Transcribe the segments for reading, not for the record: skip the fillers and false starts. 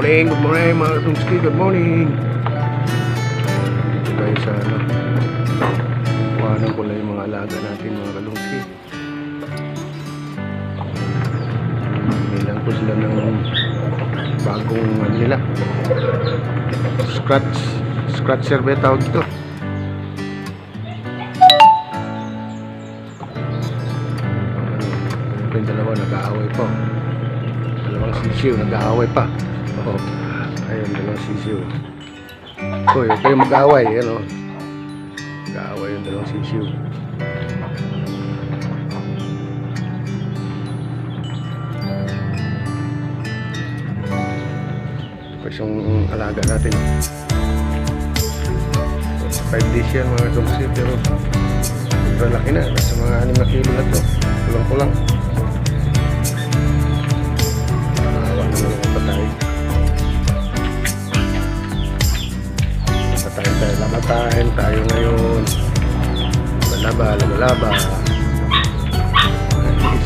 good morning mga Kadungski, good morning. Dito tayo sa kuhanan ko lang yung mga alaga natin mga Kadungski. Nilang ko sila ng bagong nila scratcher ba tawag ito. Yung dalawa nag-aaway pa, dalawang sisiw nag-aaway pa. Ayun, dalawang sisiw. Huwag kayo mag-aaway, yan o, nag-aaway yung dalawang sisiw. Tapos yung alaga natin 5 days yan mga Kadungski, pero sobrang laki na, nasa mga 6 na kilo na to, kulang-kulang. Lamatahin tayo ngayon. Labalaba.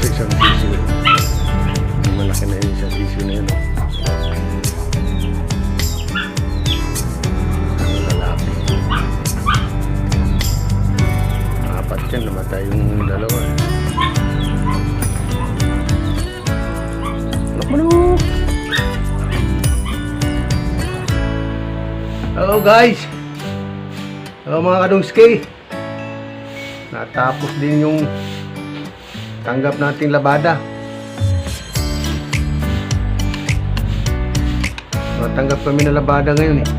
Isang sisiw. Malaki na yun sa sisiw na yun. Lalaki. Apat yan. Namatay yung dalawa. Hello guys. Hello mga Kadungski. Natapos din yung tanggap nating labada. Natanggap kami na labada ngayon eh.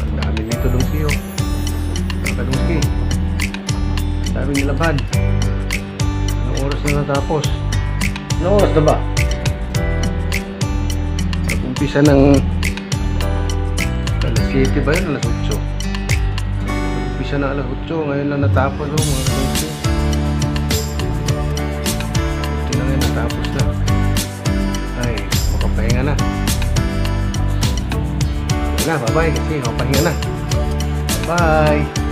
Ang dami nito Kadungski oh. Mga Kadungski. Ang dami nilabad. Anong oras na natapos? Anong oras na ba? Umpisa ng alas 7 ba yun? Alas 8. Umpisa na alas 8. Ngayon lang natapos oh, mga Kadungski. Ito na ngayon natapos na. Ay, makapahinga na. Bye-bye kasi makapahinga na. Bye!